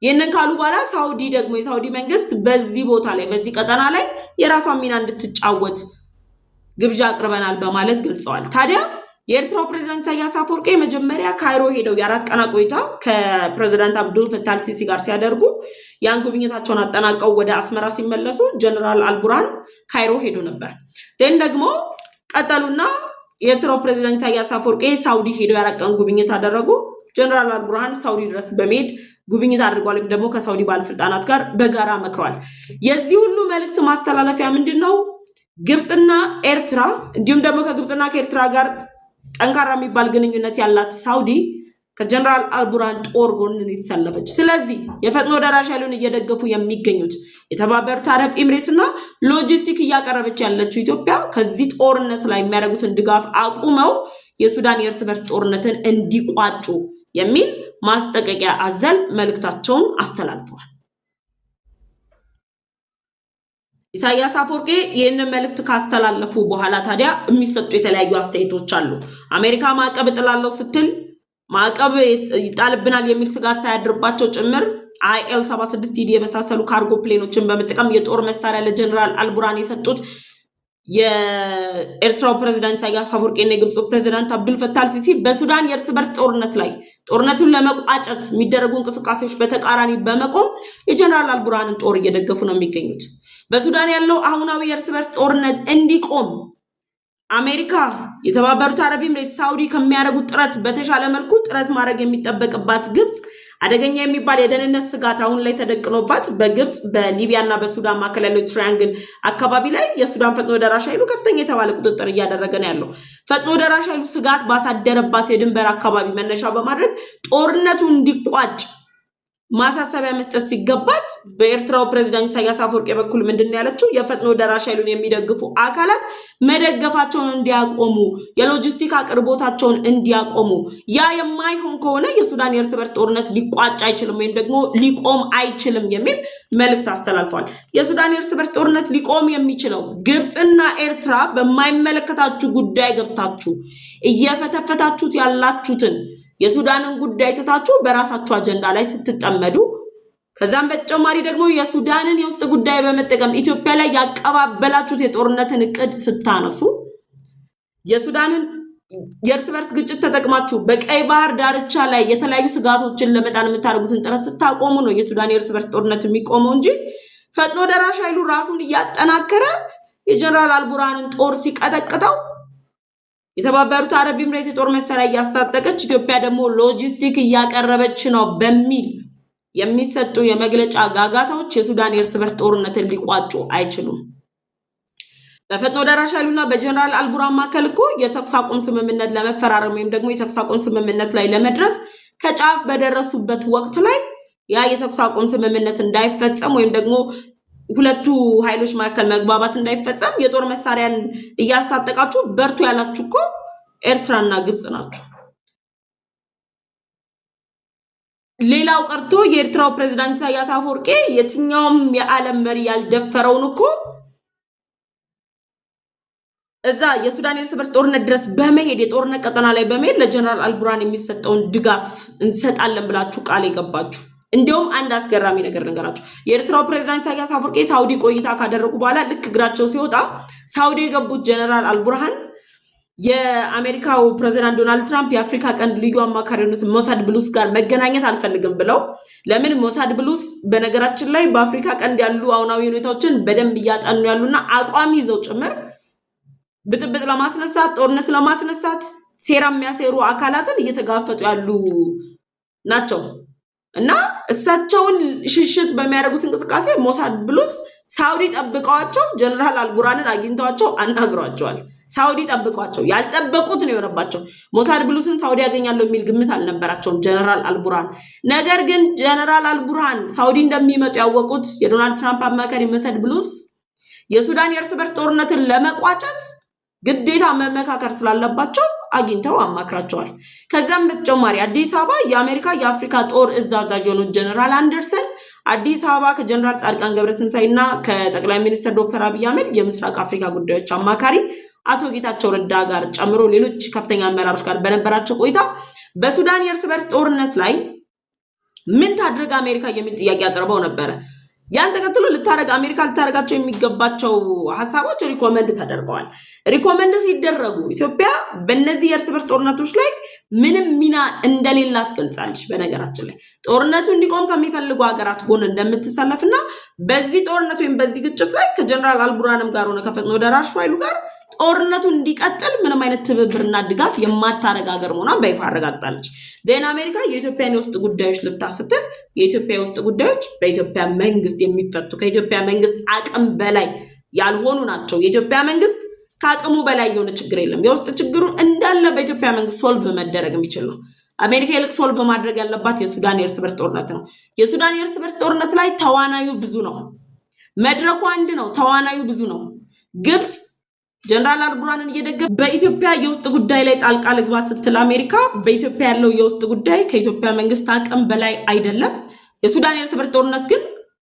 ይህንን ካሉ በኋላ ሳውዲ ደግሞ የሳውዲ መንግስት በዚህ ቦታ ላይ በዚህ ቀጠና ላይ የራሷን ሚና እንድትጫወት ግብዣ አቅርበናል በማለት ገልጸዋል። ታዲያ የኤርትራው ፕሬዝዳንት ኢሳያስ አፈወርቂ መጀመሪያ ካይሮ ሄደው የ4 ቀናት ቆይታ ከፕሬዝዳንት አብዱል ፈታህ አልሲሲ ጋር ሲያደርጉ ያን ጉብኝታቸውን አጠናቀው ወደ አስመራ ሲመለሱ ጀነራል አልቡራን ካይሮ ሄዶ ነበር። ደን ደግሞ ቀጠሉና የኤርትራው ፕሬዝዳንት ኢሳያስ አፈወርቂ ሳውዲ ሄደው የ4 ቀን ጉብኝት አደረጉ። ጀነራል አልቡራን ሳውዲ ድረስ በመሄድ ጉብኝት አድርጓል ወይም ደግሞ ከሳውዲ ባለስልጣናት ጋር በጋራ መክረዋል። የዚህ ሁሉ መልእክት ማስተላለፊያ ምንድነው? ግብጽና ኤርትራ እንዲሁም ደግሞ ከግብጽና ከኤርትራ ጋር ጠንካራ የሚባል ግንኙነት ያላት ሳውዲ ከጀነራል አልቡራን ጦር ጎን የተሰለፈች። ስለዚህ የፈጥኖ ደራሽ ኃይሉን እየደገፉ የሚገኙት የተባበሩት አረብ ኤምሬትና ሎጂስቲክ እያቀረበች ያለችው ኢትዮጵያ ከዚህ ጦርነት ላይ የሚያደርጉትን ድጋፍ አቁመው የሱዳን የእርስ በርስ ጦርነትን እንዲቋጩ የሚል ማስጠንቀቂያ አዘል መልእክታቸውን አስተላልፈዋል። ኢሳያስ አፈወርቂ ይህንን መልእክት ካስተላለፉ በኋላ ታዲያ የሚሰጡ የተለያዩ አስተያየቶች አሉ። አሜሪካ ማዕቀብ እጥላለሁ ስትል ማዕቀብ ይጣልብናል የሚል ስጋት ሳያድርባቸው ጭምር አይኤል 76 ዲዲ የመሳሰሉ ካርጎ ፕሌኖችን በመጠቀም የጦር መሳሪያ ለጀነራል አልቡራን የሰጡት የኤርትራው ፕሬዝዳንት ኢሳያስ አፈወርቂና የግብፁ ፕሬዝዳንት አብዱል ፈታህ አልሲሲ በሱዳን የእርስ በርስ ጦርነት ላይ ጦርነቱን ለመቋጨት የሚደረጉ እንቅስቃሴዎች በተቃራኒ በመቆም የጀነራል አልቡራንን ጦር እየደገፉ ነው የሚገኙት። በሱዳን ያለው አሁናዊ የእርስ በርስ ጦርነት እንዲቆም አሜሪካ፣ የተባበሩት አረብ ኤምሬት፣ ሳውዲ ከሚያደርጉት ጥረት በተሻለ መልኩ ጥረት ማድረግ የሚጠበቅባት ግብጽ አደገኛ የሚባል የደህንነት ስጋት አሁን ላይ ተደቅኖባት በግብጽ በሊቢያና በሱዳን መካከል ያለው ትራያንግል አካባቢ ላይ የሱዳን ፈጥኖ ደራሽ ኃይሉ ከፍተኛ የተባለ ቁጥጥር እያደረገ ነው ያለው። ፈጥኖ ደራሽ ኃይሉ ስጋት ባሳደረባት የድንበር አካባቢ መነሻ በማድረግ ጦርነቱ እንዲቋጭ ማሳሰቢያ መስጠት ሲገባት በኤርትራው ፕሬዝዳንት ኢሳያስ አፈወርቂ በኩል ምንድን ነው ያለችው? የፈጥኖ ደራሽ ኃይሉን የሚደግፉ አካላት መደገፋቸውን እንዲያቆሙ፣ የሎጂስቲክ አቅርቦታቸውን እንዲያቆሙ፣ ያ የማይሆን ከሆነ የሱዳን የእርስ በርስ ጦርነት ሊቋጭ አይችልም ወይም ደግሞ ሊቆም አይችልም የሚል መልእክት አስተላልፏል። የሱዳን የእርስ በርስ ጦርነት ሊቆም የሚችለው ግብጽና ኤርትራ በማይመለከታችሁ ጉዳይ ገብታችሁ እየፈተፈታችሁት ያላችሁትን የሱዳንን ጉዳይ ትታችሁ በራሳችሁ አጀንዳ ላይ ስትጠመዱ፣ ከዛም በተጨማሪ ደግሞ የሱዳንን የውስጥ ጉዳይ በመጠቀም ኢትዮጵያ ላይ ያቀባበላችሁት የጦርነትን እቅድ ስታነሱ፣ የሱዳንን የእርስ በርስ ግጭት ተጠቅማችሁ በቀይ ባህር ዳርቻ ላይ የተለያዩ ስጋቶችን ለመጣል የምታደርጉትን ጥረት ስታቆሙ ነው የሱዳን የእርስ በርስ ጦርነት የሚቆመው እንጂ ፈጥኖ ደራሽ ኃይሉ ራሱን እያጠናከረ የጀነራል አልቡራንን ጦር ሲቀጠቅጠው የተባበሩት አረብ ኤምሬት የጦር መሳሪያ እያስታጠቀች ኢትዮጵያ ደግሞ ሎጂስቲክ እያቀረበች ነው በሚል የሚሰጡ የመግለጫ ጋጋታዎች የሱዳን የእርስ በርስ ጦርነትን ሊቋጩ አይችሉም። በፈጥኖ ደራሽ ኃይሉና በጀነራል አልቡርሃን መካከል እኮ የተኩስ አቁም ስምምነት ለመፈራረም ወይም ደግሞ የተኩስ አቁም ስምምነት ላይ ለመድረስ ከጫፍ በደረሱበት ወቅት ላይ ያ የተኩስ አቁም ስምምነት እንዳይፈጸም ወይም ደግሞ ሁለቱ ኃይሎች መካከል መግባባት እንዳይፈጸም የጦር መሳሪያን እያስታጠቃችሁ በርቱ ያላችሁ እኮ ኤርትራና ግብጽ ናቸው። ሌላው ቀርቶ የኤርትራው ፕሬዝዳንት ኢሳያስ አፈወርቂ የትኛውም የዓለም መሪ ያልደፈረውን እኮ እዛ የሱዳን የእርስ በርስ ጦርነት ድረስ በመሄድ የጦርነት ቀጠና ላይ በመሄድ ለጀነራል አልቡርሃን የሚሰጠውን ድጋፍ እንሰጣለን ብላችሁ ቃል የገባችሁ። እንዲሁም አንድ አስገራሚ ነገር ልንገራችሁ። የኤርትራው ፕሬዝዳንት ኢሳያስ አፈወርቂ ሳውዲ ቆይታ ካደረጉ በኋላ ልክ እግራቸው ሲወጣ ሳውዲ የገቡት ጀነራል አልቡርሃን የአሜሪካው ፕሬዝዳንት ዶናልድ ትራምፕ የአፍሪካ ቀንድ ልዩ አማካሪነት ሞሳድ ብሉስ ጋር መገናኘት አልፈልግም ብለው ለምን ሞሳድ ብሉስ በነገራችን ላይ በአፍሪካ ቀንድ ያሉ አሁናዊ ሁኔታዎችን በደንብ እያጠኑ ያሉና አቋም ይዘው ጭምር ብጥብጥ ለማስነሳት ጦርነት ለማስነሳት ሴራ የሚያሰሩ አካላትን እየተጋፈጡ ያሉ ናቸው እና እሳቸውን ሽሽት በሚያደርጉት እንቅስቃሴ ሞሳድ ብሉስ ሳውዲ ጠብቀዋቸው ጀነራል አልቡርሃንን አግኝተዋቸው አናግሯቸዋል። ሳውዲ ጠብቀዋቸው ያልጠበቁት ነው የሆነባቸው። ሞሳድ ብሉስን ሳውዲ ያገኛለው የሚል ግምት አልነበራቸውም ጀነራል አልቡርሃን። ነገር ግን ጀነራል አልቡርሃን ሳውዲ እንደሚመጡ ያወቁት የዶናልድ ትራምፕ አማካሪ ሞሳድ ብሉስ የሱዳን የእርስ በርስ ጦርነትን ለመቋጨት ግዴታ መመካከር ስላለባቸው አግኝተው አማክራቸዋል። ከዛም በተጨማሪ አዲስ አበባ የአሜሪካ የአፍሪካ ጦር እዝ አዛዥ የሆኑት ጀነራል አንደርሰን አዲስ አበባ ከጀነራል ጻድቃን ገብረትንሳኤና ከጠቅላይ ሚኒስትር ዶክተር አብይ አህመድ የምስራቅ አፍሪካ ጉዳዮች አማካሪ አቶ ጌታቸው ረዳ ጋር ጨምሮ ሌሎች ከፍተኛ አመራሮች ጋር በነበራቸው ቆይታ በሱዳን የእርስ በርስ ጦርነት ላይ ምን ታድርግ አሜሪካ የሚል ጥያቄ አቅርበው ነበር። ያን ተከትሎ አሜሪካ ልታደርጋቸው የሚገባቸው ሐሳቦች ሪኮመንድ ተደርገዋል። ሪኮመንድ ሲደረጉ ኢትዮጵያ በእነዚህ የእርስ በርስ ጦርነቶች ላይ ምንም ሚና እንደሌላት ገልጻለች። በነገራችን ላይ ጦርነቱ እንዲቆም ከሚፈልጉ ሀገራት ጎን እንደምትሰለፍና በዚህ ጦርነት ወይም በዚህ ግጭት ላይ ከጀነራል አልቡርሃንም ጋር ሆነ ከፈጥኖ ደራሽ ኃይሉ ጋር ጦርነቱ እንዲቀጥል ምንም አይነት ትብብርና ድጋፍ የማታረግ ሀገር መሆኗን በይፋ አረጋግጣለች። ደን አሜሪካ የኢትዮጵያን የውስጥ ጉዳዮች ልፍታ ስትል የኢትዮጵያ የውስጥ ጉዳዮች በኢትዮጵያ መንግስት የሚፈቱ ከኢትዮጵያ መንግስት አቅም በላይ ያልሆኑ ናቸው። የኢትዮጵያ መንግስት ከአቅሙ በላይ የሆነ ችግር የለም። የውስጥ ችግሩ እንዳለ በኢትዮጵያ መንግስት ሶልቭ መደረግ የሚችል ነው። አሜሪካ ይልቅ ሶልቭ ማድረግ ያለባት የሱዳን የእርስ በርስ ጦርነት ነው። የሱዳን የእርስ በርስ ጦርነት ላይ ተዋናዩ ብዙ ነው። መድረኩ አንድ ነው፣ ተዋናዩ ብዙ ነው። ግብጽ ጀነራል አልቡርሃንን እየደገፈ በኢትዮጵያ የውስጥ ጉዳይ ላይ ጣልቃ ልግባ ስትል አሜሪካ በኢትዮጵያ ያለው የውስጥ ጉዳይ ከኢትዮጵያ መንግስት አቅም በላይ አይደለም። የሱዳን የእርስ በርስ ጦርነት ግን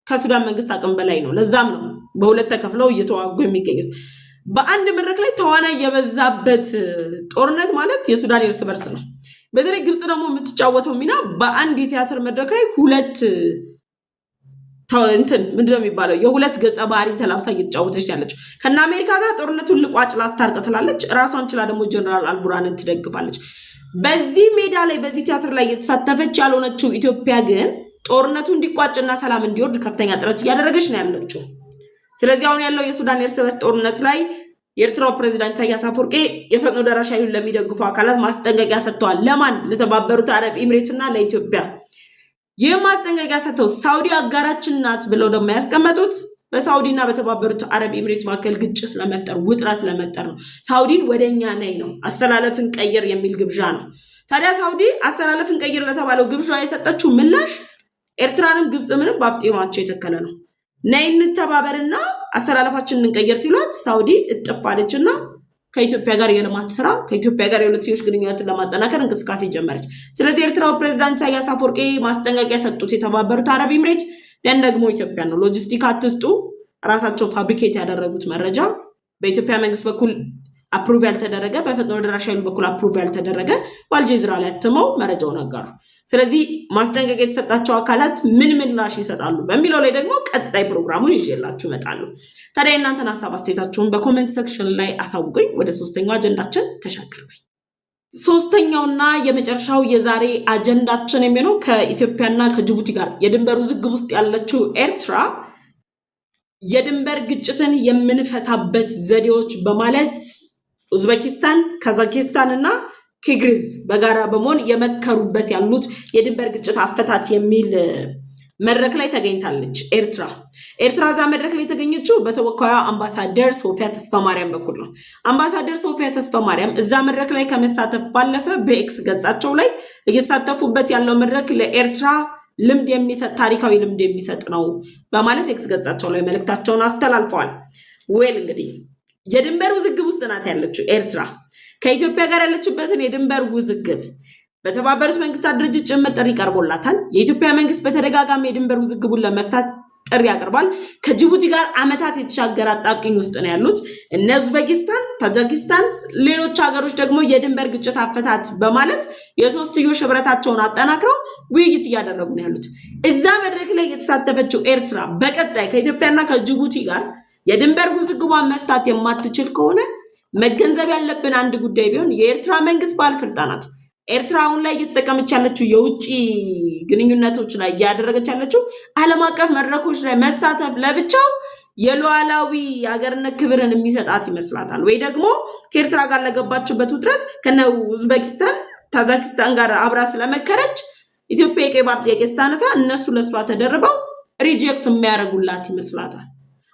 ከሱዳን መንግስት አቅም በላይ ነው። ለዛም ነው በሁለት ተከፍለው እየተዋጉ የሚገኙት። በአንድ መድረክ ላይ ተዋናይ የበዛበት ጦርነት ማለት የሱዳን የእርስ በርስ ነው። በተለይ ግብጽ ደግሞ የምትጫወተው ሚና በአንድ የቲያትር መድረክ ላይ ሁለት ምንድነው የሚባለው የሁለት ገጸ ባህሪ ተላብሳ እየተጫወተች ያለች። ከና አሜሪካ ጋር ጦርነቱን ልቋጭ ላስታርቅ ትላለች፣ ራሷን ችላ ደግሞ ጀነራል አልቡርሃንን ትደግፋለች። በዚህ ሜዳ ላይ በዚህ ቲያትር ላይ የተሳተፈች ያልሆነችው ኢትዮጵያ ግን ጦርነቱ እንዲቋጭና ሰላም እንዲወርድ ከፍተኛ ጥረት እያደረገች ነው ያለችው። ስለዚህ አሁን ያለው የሱዳን የእርስ በርስ ጦርነት ላይ የኤርትራው ፕሬዝዳንት ኢሳያስ አፈወርቂ የፈጥኖ ደራሽ ኃይሉን ለሚደግፉ አካላት ማስጠንቀቂያ ሰጥተዋል። ለማን? ለተባበሩት አረብ ኤምሬትና ለኢትዮጵያ። ይህ ማስጠንቀቂያ ሰጥተው ሳውዲ አጋራችን ናት ብለው ደግሞ ያስቀመጡት በሳውዲና በተባበሩት አረብ ኤምሬት መካከል ግጭት ለመፍጠር ውጥረት ለመፍጠር ነው። ሳውዲን ወደኛ ነይ ነው፣ አሰላለፍን ቀይር የሚል ግብዣ ነው። ታዲያ ሳውዲ አሰላለፍን ቀይር ለተባለው ግብዣ የሰጠችው ምላሽ ኤርትራንም ግብጽንም በአፍጢማቸው የተከለ ነው። ነይ እንተባበርና አሰላለፋችንን እንቀይር ሲሏት ሳውዲ እጥፋለችና ከኢትዮጵያ ጋር የልማት ስራ ከኢትዮጵያ ጋር የሁለትዮሽ ግንኙነትን ለማጠናከር እንቅስቃሴ ጀመረች። ስለዚህ ኤርትራው ፕሬዝዳንት ኢሳያስ አፈወርቂ ማስጠንቀቂያ ሰጡት የተባበሩት አረብ ኤምሬት ደን ደግሞ ኢትዮጵያ ነው። ሎጂስቲክ አትስጡ፣ ራሳቸው ፋብሪኬት ያደረጉት መረጃ በኢትዮጵያ መንግስት በኩል አፕሩቭ ያልተደረገ በፈጥኖ ደራሽ ኃይሉ በኩል አፕሩቭ ያልተደረገ በአልጀዚራ ላይ አትመው መረጃውን አጋሩ። ስለዚህ ማስጠንቀቂያ የተሰጣቸው አካላት ምን ምላሽ ይሰጣሉ በሚለው ላይ ደግሞ ቀጣይ ፕሮግራሙን ይዤላችሁ እመጣለሁ። ታዲያ እናንተን ሀሳብ አስተያየታችሁን በኮሜንት ሴክሽን ላይ አሳውቁኝ። ወደ ሶስተኛው አጀንዳችን ተሻገርኩኝ። ሶስተኛውና የመጨረሻው የዛሬ አጀንዳችን የሚሆነው ከኢትዮጵያና ከጅቡቲ ጋር የድንበር ውዝግብ ውስጥ ያለችው ኤርትራ የድንበር ግጭትን የምንፈታበት ዘዴዎች በማለት ኡዝቤኪስታን፣ ካዛኪስታን እና ኪርጊዝ በጋራ በመሆን የመከሩበት ያሉት የድንበር ግጭት አፈታት የሚል መድረክ ላይ ተገኝታለች ኤርትራ። እዛ መድረክ ላይ የተገኘችው በተወካዩ አምባሳደር ሶፊያ ተስፋማርያም በኩል ነው። አምባሳደር ሶፊያ ተስፋማርያም እዛ መድረክ ላይ ከመሳተፍ ባለፈ በኤክስ ገጻቸው ላይ እየተሳተፉበት ያለው መድረክ ለኤርትራ ልምድ የሚሰጥ ታሪካዊ ልምድ የሚሰጥ ነው በማለት ኤክስ ገጻቸው ላይ መልእክታቸውን አስተላልፈዋል። እንግዲህ የድንበር ውዝግብ ውስጥ ናት ያለችው ኤርትራ። ከኢትዮጵያ ጋር ያለችበትን የድንበር ውዝግብ በተባበሩት መንግስታት ድርጅት ጭምር ጥሪ ቀርቦላታል። የኢትዮጵያ መንግስት በተደጋጋሚ የድንበር ውዝግቡን ለመፍታት ጥሪ ያቀርባል። ከጅቡቲ ጋር አመታት የተሻገረ አጣብቂኝ ውስጥ ነው ያሉት እነ ኡዝቤኪስታን፣ ታጂኪስታን፣ ሌሎች ሀገሮች ደግሞ የድንበር ግጭት አፈታት በማለት የሶስትዮሽ ህብረታቸውን አጠናክረው ውይይት እያደረጉ ነው ያሉት። እዛ መድረክ ላይ የተሳተፈችው ኤርትራ በቀጣይ ከኢትዮጵያና ከጅቡቲ ጋር የድንበር ውዝግቧን መፍታት የማትችል ከሆነ መገንዘብ ያለብን አንድ ጉዳይ ቢሆን የኤርትራ መንግስት ባለስልጣናት ኤርትራ አሁን ላይ እየተጠቀመች ያለችው የውጭ ግንኙነቶች ላይ እያደረገች ያለችው ዓለም አቀፍ መድረኮች ላይ መሳተፍ ለብቻው የሉዓላዊ ሀገርነት ክብርን የሚሰጣት ይመስላታል። ወይ ደግሞ ከኤርትራ ጋር ለገባችበት ውጥረት ከነ ኡዝቤኪስታን፣ ታጂኪስታን ጋር አብራ ስለመከረች ኢትዮጵያ የቀይ ባህር ጥያቄ ስታነሳ እነሱ ለሷ ተደርበው ሪጀክት የሚያደርጉላት ይመስላታል።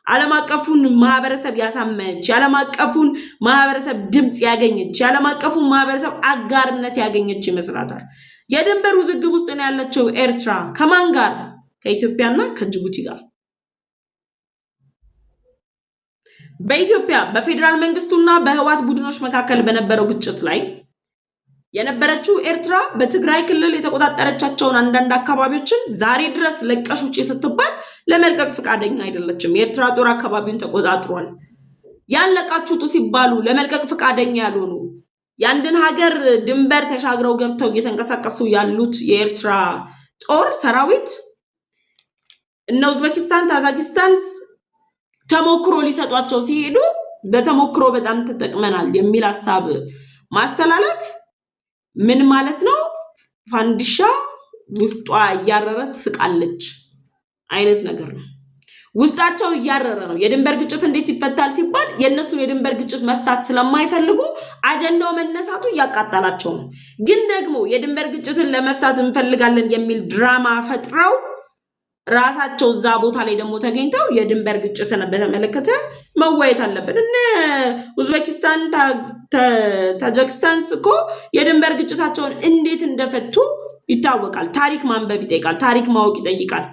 ዓለም አቀፉን ማህበረሰብ ያሳመነች፣ የዓለም አቀፉን ማህበረሰብ ድምጽ ያገኘች፣ የዓለም አቀፉን ማህበረሰብ አጋርነት ያገኘች ይመስላታል። የድንበር ውዝግብ ውስጥ ነው ያለችው ኤርትራ። ከማን ጋር? ከኢትዮጵያና ከጅቡቲ ጋር። በኢትዮጵያ በፌዴራል መንግስቱና በህወሓት ቡድኖች መካከል በነበረው ግጭት ላይ የነበረችው ኤርትራ በትግራይ ክልል የተቆጣጠረቻቸውን አንዳንድ አካባቢዎችን ዛሬ ድረስ ለቀሽ ውጪ ስትባል ለመልቀቅ ፈቃደኛ አይደለችም። የኤርትራ ጦር አካባቢውን ተቆጣጥሯል። ያለቃችሁት ሲባሉ ለመልቀቅ ፈቃደኛ ያልሆኑ የአንድን ሀገር ድንበር ተሻግረው ገብተው እየተንቀሳቀሱ ያሉት የኤርትራ ጦር ሰራዊት እነ ኡዝቤኪስታን፣ ታጂኪስታን ተሞክሮ ሊሰጧቸው ሲሄዱ በተሞክሮ በጣም ተጠቅመናል የሚል ሐሳብ ማስተላለፍ ምን ማለት ነው? ፋንዲሻ ውስጧ እያረረ ትስቃለች አይነት ነገር ነው። ውስጣቸው እያረረ ነው። የድንበር ግጭት እንዴት ይፈታል ሲባል የነሱን የድንበር ግጭት መፍታት ስለማይፈልጉ አጀንዳው መነሳቱ እያቃጠላቸው ነው። ግን ደግሞ የድንበር ግጭትን ለመፍታት እንፈልጋለን የሚል ድራማ ፈጥረው ራሳቸው እዛ ቦታ ላይ ደግሞ ተገኝተው የድንበር ግጭትን በተመለከተ መወያየት አለብን። እነ ኡዝቤኪስታን፣ ታጂኪስታን እኮ የድንበር ግጭታቸውን እንዴት እንደፈቱ ይታወቃል። ታሪክ ማንበብ ይጠይቃል። ታሪክ ማወቅ ይጠይቃል።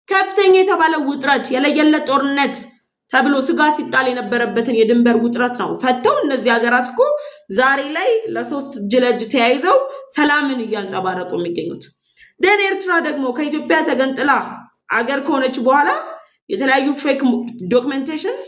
ከፍተኛ የተባለ ውጥረት፣ የለየለት ጦርነት ተብሎ ስጋት ሲጣል የነበረበትን የድንበር ውጥረት ነው ፈተው እነዚህ ሀገራት እኮ ዛሬ ላይ ለሶስት እጅ ለእጅ ተያይዘው ሰላምን እያንጸባረቁ የሚገኙት። ደን ኤርትራ ደግሞ ከኢትዮጵያ ተገንጥላ አገር ከሆነች በኋላ የተለያዩ ፌክ ዶክመንቴሽንስ።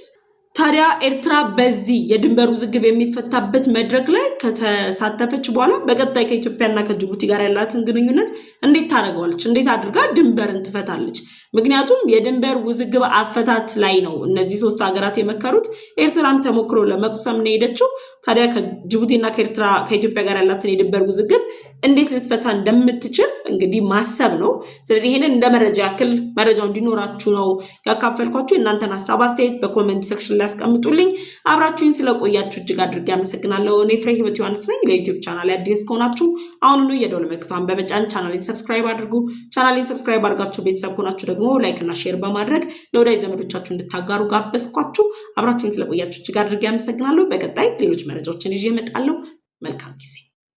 ታዲያ ኤርትራ በዚህ የድንበር ውዝግብ የሚፈታበት መድረክ ላይ ከተሳተፈች በኋላ በቀጣይ ከኢትዮጵያና ከጅቡቲ ጋር ያላትን ግንኙነት እንዴት ታደርገዋለች? እንዴት አድርጋ ድንበርን ትፈታለች? ምክንያቱም የድንበር ውዝግብ አፈታት ላይ ነው እነዚህ ሶስት ሀገራት የመከሩት። ኤርትራም ተሞክሮ ለመቅሰም ነው ሄደችው። ታዲያ ከጅቡቲና ከኢትዮጵያ ጋር ያላትን የድንበር ውዝግብ እንዴት ልትፈታ እንደምትችል እንግዲህ ማሰብ ነው። ስለዚህ ይሄንን እንደ መረጃ ያክል መረጃው እንዲኖራችሁ ነው ያካፈልኳችሁ። እናንተን ሀሳብ አስተያየት በኮሜንት ሴክሽን ላይ አስቀምጡልኝ። አብራችሁኝ ስለቆያችሁ እጅግ አድርጌ አመሰግናለሁ። እኔ ፍሬ ህይወት ዮሐንስ ነኝ። ለዩቲዩብ ቻናል አዲስ ከሆናችሁ አሁኑኑ የደወል ምልክቷን በመጫን ቻናሌን ሰብስክራይብ አድርጉ። ቻናሌን ሰብስክራይብ አድርጋችሁ ቤተሰብ ከሆናችሁ ደግሞ ላይክ እና ሼር በማድረግ ለወዳጅ ዘመዶቻችሁ እንድታጋሩ ጋበዝኳችሁ። አብራችሁኝ ስለቆያችሁ እጅግ አድርጌ አመሰግናለሁ። በቀጣይ ሌሎች መረጃዎችን ይዤ እመጣለሁ። መልካም ጊዜ